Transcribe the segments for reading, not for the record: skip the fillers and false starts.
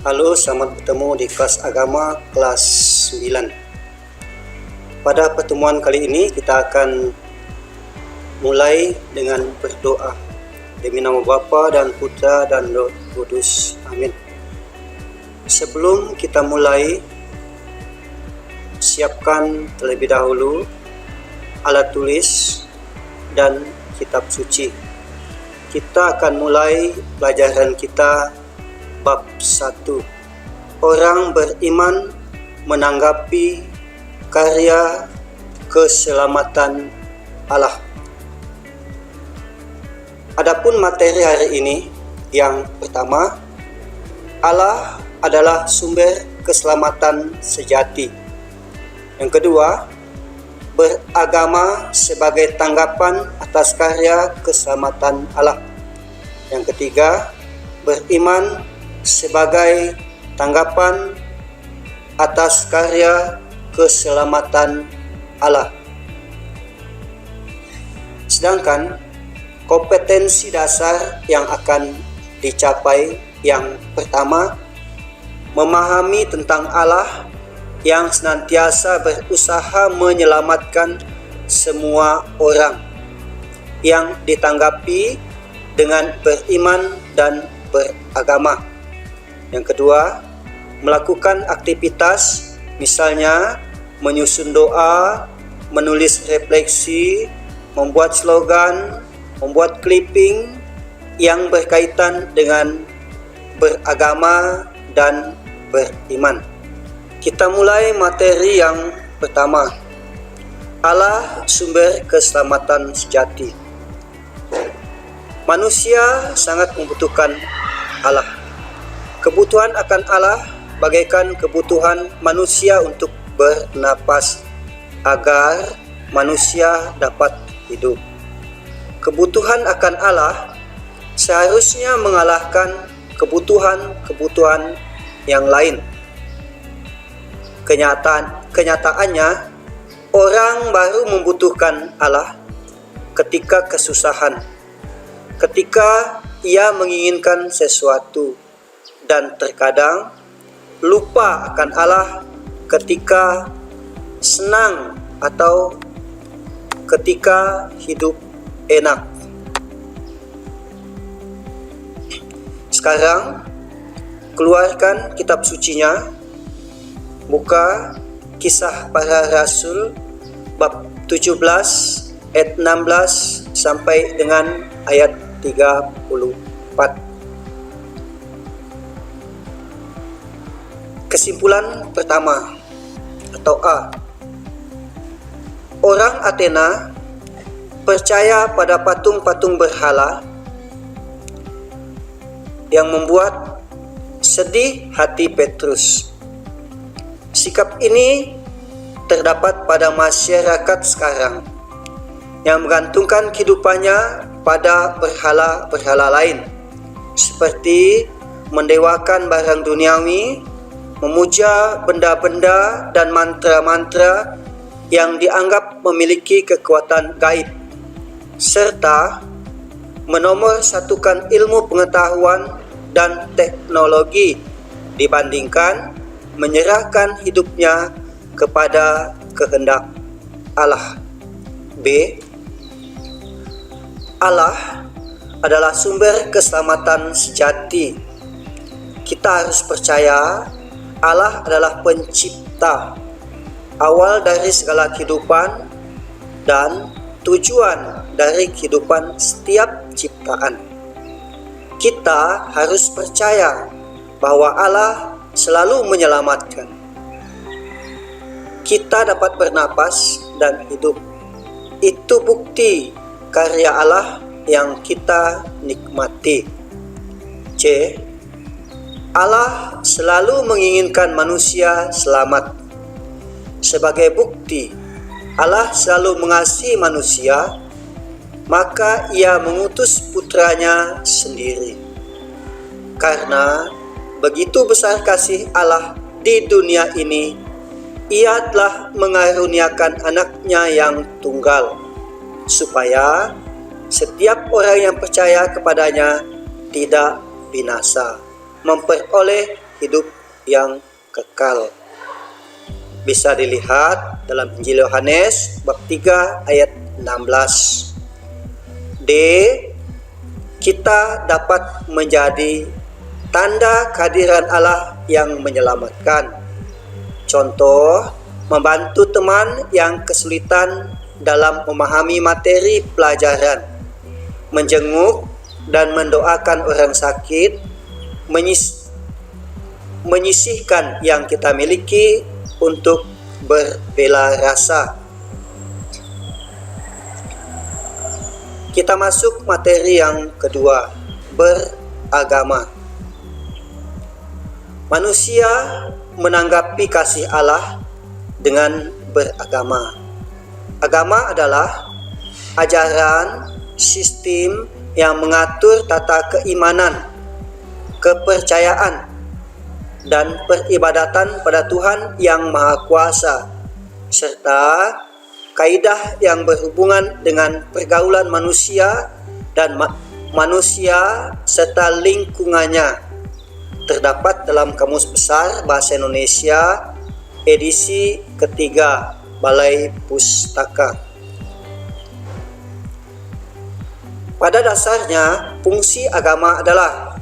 Halo, selamat bertemu di kelas agama kelas 9. Pada pertemuan kali ini kita akan mulai dengan berdoa. Demi nama Bapa dan Putra dan Roh Kudus. Amin. Sebelum kita mulai, siapkan terlebih dahulu alat tulis dan kitab suci. Kita akan mulai pelajaran kita bab 1. Orang beriman menanggapi karya keselamatan Allah. Adapun materi hari ini, yang pertama, Allah adalah sumber keselamatan sejati. Yang kedua, beragama sebagai tanggapan atas karya keselamatan Allah. Yang ketiga, beriman sebagai tanggapan atas karya keselamatan Allah. Sedangkan kompetensi dasar yang akan dicapai yang pertama, memahami tentang Allah yang senantiasa berusaha menyelamatkan semua orang yang ditanggapi dengan beriman dan beragama. Yang kedua, melakukan aktivitas misalnya menyusun doa, menulis refleksi, membuat slogan, membuat clipping yang berkaitan dengan beragama dan beriman. Kita mulai materi yang pertama. Allah sumber keselamatan sejati. Manusia sangat membutuhkan Allah. Kebutuhan akan Allah bagaikan kebutuhan manusia untuk bernapas agar manusia dapat hidup. Kebutuhan akan Allah seharusnya mengalahkan kebutuhan-kebutuhan yang lain. Kenyataannya, orang baru membutuhkan Allah ketika kesusahan, ketika ia menginginkan sesuatu, dan terkadang lupa akan Allah ketika senang atau ketika hidup enak. Sekarang, keluarkan kitab sucinya, buka Kisah Para Rasul bab 17 ayat 16 sampai dengan ayat 34. Kesimpulan pertama atau A. Orang Athena percaya pada patung-patung berhala yang membuat sedih hati Petrus. Sikap ini terdapat pada masyarakat sekarang yang menggantungkan kehidupannya pada berhala-berhala lain, seperti mendewakan barang duniawi, memuja benda-benda dan mantra-mantra yang dianggap memiliki kekuatan gaib, serta menomorsatukan ilmu pengetahuan dan teknologi dibandingkan menyerahkan hidupnya kepada kehendak Allah. B. Allah adalah sumber keselamatan sejati. Kita harus percaya Allah adalah pencipta, awal dari segala kehidupan dan tujuan dari kehidupan setiap ciptaan. Kita harus percaya bahwa Allah selalu menyelamatkan. Kita dapat bernapas dan hidup. Itu bukti karya Allah yang kita nikmati. C. Allah selalu menginginkan manusia selamat. Sebagai bukti Allah selalu mengasihi manusia, maka ia mengutus putranya sendiri. Karena begitu besar kasih Allah di dunia ini, ia telah mengaruniakan anaknya yang tunggal, supaya setiap orang yang percaya kepadanya tidak binasa, memperoleh hidup yang kekal. Bisa dilihat dalam Injil Yohanes bab 3 ayat 16. D. Kita dapat menjadi tanda kehadiran Allah yang menyelamatkan. Contoh, membantu teman yang kesulitan dalam memahami materi pelajaran, menjenguk dan mendoakan orang sakit, menyisihkan yang kita miliki untuk berbela rasa. Kita masuk materi yang kedua, beragama. Manusia menanggapi kasih Allah dengan beragama. Agama adalah ajaran, sistem yang mengatur tata keimanan, kepercayaan, dan peribadatan pada Tuhan yang Maha Kuasa, serta kaidah yang berhubungan dengan pergaulan manusia dan manusia serta lingkungannya. Terdapat dalam Kamus Besar Bahasa Indonesia edisi ketiga Balai Pustaka. Pada dasarnya, fungsi agama adalah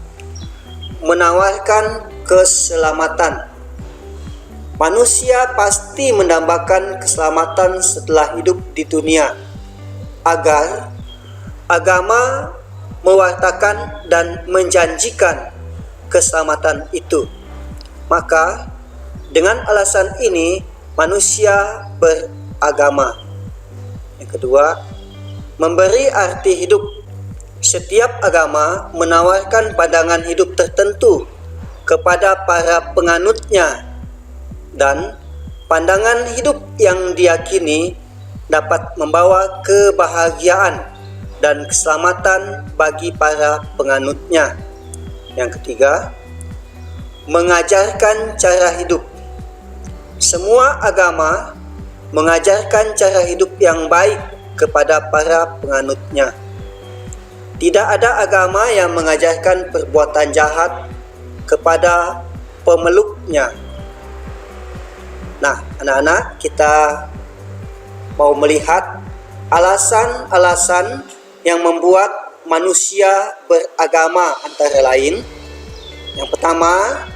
menawarkan keselamatan. Manusia pasti mendambakan keselamatan setelah hidup di dunia, agar agama mewartakan dan menjanjikan keselamatan itu. Maka, dengan alasan ini, manusia beragama. Yang kedua, memberi arti hidup. Setiap agama menawarkan pandangan hidup tertentu kepada para penganutnya, dan pandangan hidup yang diyakini dapat membawa kebahagiaan dan keselamatan bagi para penganutnya. Yang ketiga, mengajarkan cara hidup. Semua agama mengajarkan cara hidup yang baik kepada para penganutnya. Tidak ada agama yang mengajarkan perbuatan jahat kepada pemeluknya. Nah, anak-anak, kita mau melihat alasan-alasan yang membuat manusia beragama, antara lain. Yang pertama,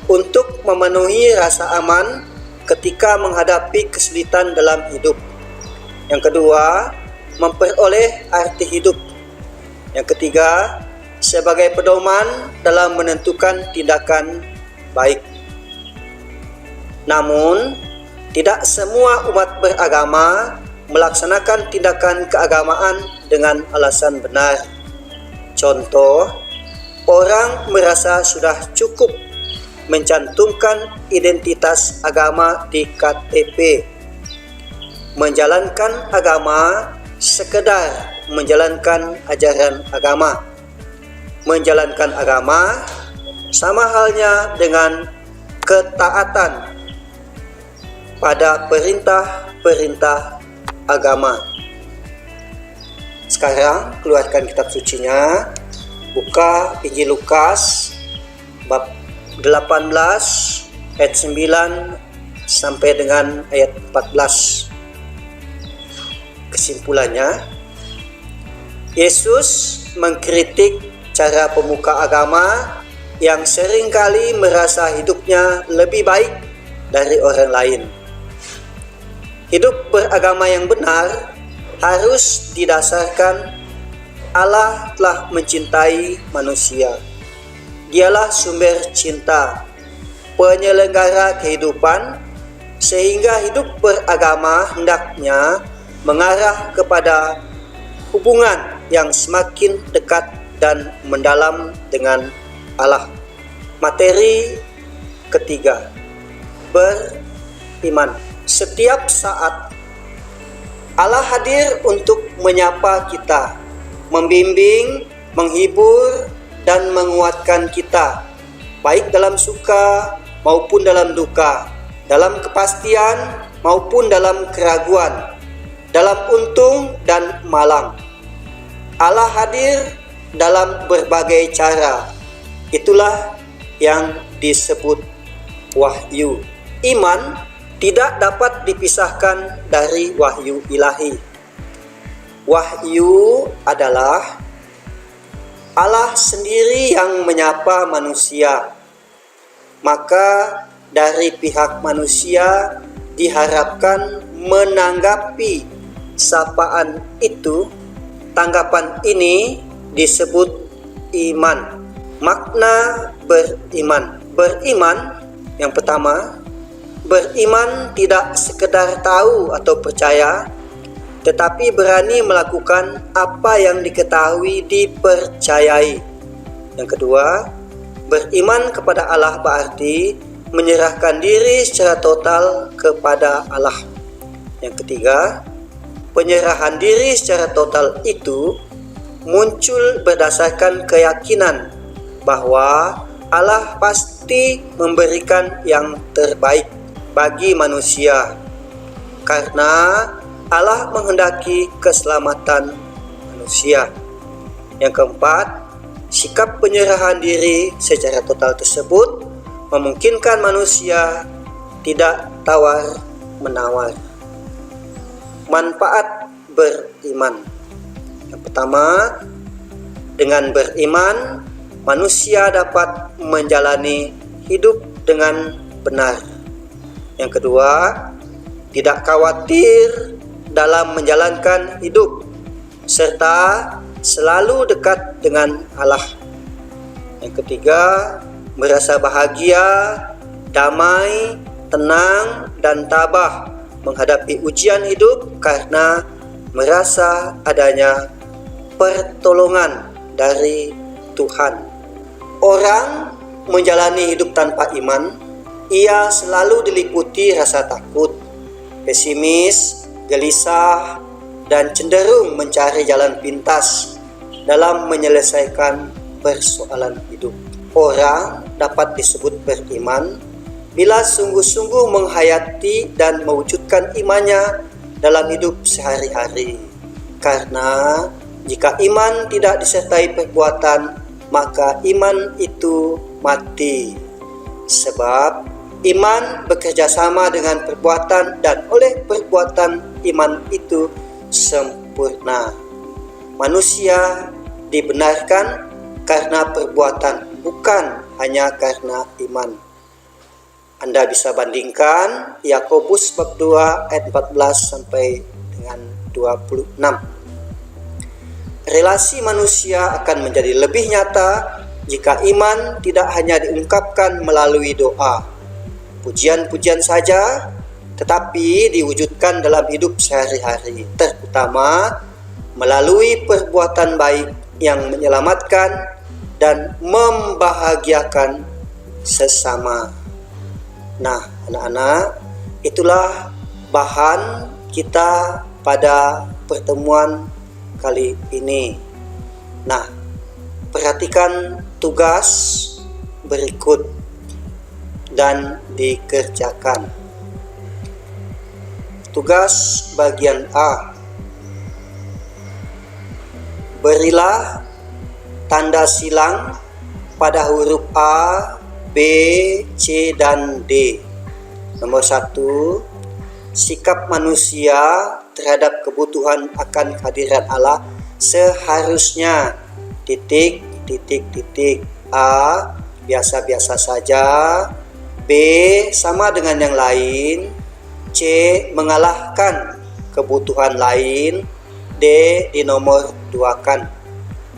untuk memenuhi rasa aman ketika menghadapi kesulitan dalam hidup. Yang kedua, memperoleh arti hidup. Yang ketiga, sebagai pedoman dalam menentukan tindakan baik. Namun, tidak semua umat beragama melaksanakan tindakan keagamaan dengan alasan benar. Contoh, orang merasa sudah cukup mencantumkan identitas agama di KTP. Menjalankan agama sekedar menjalankan ajaran agama. Menjalankan agama sama halnya dengan ketaatan pada perintah-perintah agama. Sekarang keluarkan kitab sucinya, buka Injil Lukas bab 18 ayat 9 sampai dengan ayat 14. Kesimpulannya, Yesus mengkritik cara pemuka agama yang seringkali merasa hidupnya lebih baik dari orang lain. Hidup beragama yang benar harus didasarkan Allah telah mencintai manusia. Dialah sumber cinta, penyelenggara kehidupan, sehingga hidup beragama hendaknya mengarah kepada hubungan yang semakin dekat dan mendalam dengan Allah. Materi ketiga, beriman. Setiap saat Allah hadir untuk menyapa kita, membimbing, menghibur, dan menguatkan kita, baik dalam suka maupun dalam duka, dalam kepastian maupun dalam keraguan, dalam untung dan malang. Allah hadir dalam berbagai cara. Itulah yang disebut wahyu. Iman tidak dapat dipisahkan dari wahyu ilahi. Wahyu adalah Allah sendiri yang menyapa manusia. Maka dari pihak manusia diharapkan menanggapi sapaan itu. Tanggapan ini disebut iman. Makna beriman. Beriman, yang pertama, beriman tidak sekedar tahu atau percaya, tetapi berani melakukan apa yang diketahui dipercayai. Yang kedua, beriman kepada Allah berarti menyerahkan diri secara total kepada Allah. Yang ketiga, penyerahan diri secara total itu muncul berdasarkan keyakinan bahwa Allah pasti memberikan yang terbaik bagi manusia, karena Allah menghendaki keselamatan manusia. Yang keempat, sikap penyerahan diri secara total tersebut memungkinkan manusia tidak tawar-menawar. Manfaat beriman. Yang pertama, dengan beriman, manusia dapat menjalani hidup dengan benar. Yang kedua, tidak khawatir dalam menjalankan hidup, serta selalu dekat dengan Allah. Yang ketiga, merasa bahagia, damai, tenang, dan tabah menghadapi ujian hidup karena merasa adanya pertolongan dari Tuhan. Orang menjalani hidup tanpa iman, ia selalu diliputi rasa takut, pesimis, gelisah, dan cenderung mencari jalan pintas dalam menyelesaikan persoalan hidup. Orang dapat disebut beriman bila sungguh-sungguh menghayati dan mewujudkan imannya dalam hidup sehari-hari. Karena jika iman tidak disertai perbuatan, maka iman itu mati. Sebab iman bekerja sama dengan perbuatan, dan oleh perbuatan iman itu sempurna. Manusia dibenarkan karena perbuatan, bukan hanya karena iman. Anda bisa bandingkan Yakobus bab 2 ayat 14 sampai dengan 26. Relasi manusia akan menjadi lebih nyata jika iman tidak hanya diungkapkan melalui doa, pujian-pujian saja, tetapi diwujudkan dalam hidup sehari-hari, terutama melalui perbuatan baik yang menyelamatkan dan membahagiakan sesama. Nah, anak-anak, itulah bahan kita pada pertemuan kali ini. Nah, perhatikan tugas berikut dan dikerjakan. Tugas bagian A. Berilah tanda silang pada huruf A, B, C, dan D. Nomor 1. Sikap manusia terhadap kebutuhan akan kehadiran Allah seharusnya A. Biasa-biasa saja. B. Sama dengan yang lain. C. Mengalahkan kebutuhan lain. D. Dinomor 2-kan.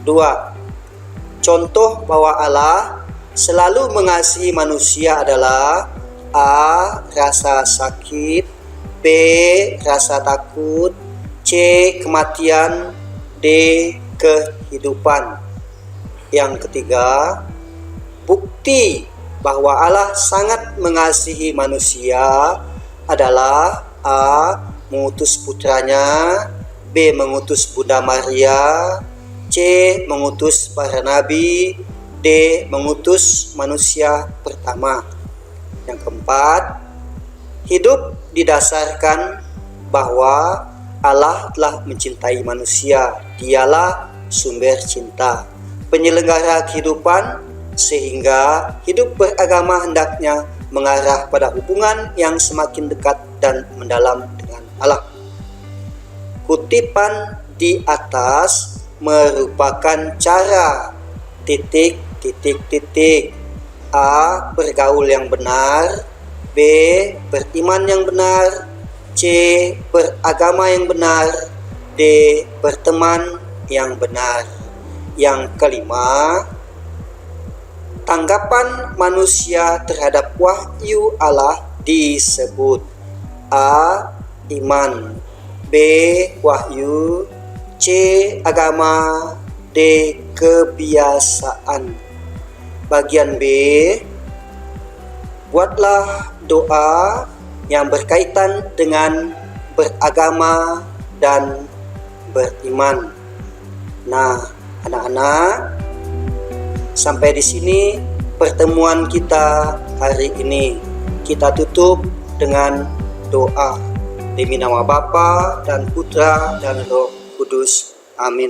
2. Contoh bahwa Allah selalu mengasihi manusia adalah A. Rasa sakit, B. Rasa takut, C. Kematian, D. Kehidupan. Yang ketiga, bukti bahwa Allah sangat mengasihi manusia adalah A. Mengutus putranya, B. Mengutus Bunda Maria, C. Mengutus para nabi, D. Mengutus manusia pertama. Yang keempat, hidup didasarkan bahwa Allah telah mencintai manusia. Dialah sumber cinta, penyelenggara kehidupan, sehingga hidup beragama hendaknya mengarah pada hubungan yang semakin dekat dan mendalam dengan Allah. Kutipan di atas merupakan cara A. Bergaul yang benar, B. Beriman yang benar, C. Beragama yang benar, D. Berteman yang benar. Yang kelima, tanggapan manusia terhadap wahyu Allah disebut A. Iman, B. Wahyu, C. Agama, D. Kebiasaan. Bagian B, buatlah doa yang berkaitan dengan beragama dan beriman. Nah, anak-anak, sampai di sini pertemuan kita hari ini. Kita tutup dengan doa. Demi nama Bapa dan Putra dan Roh Kudus. Amin.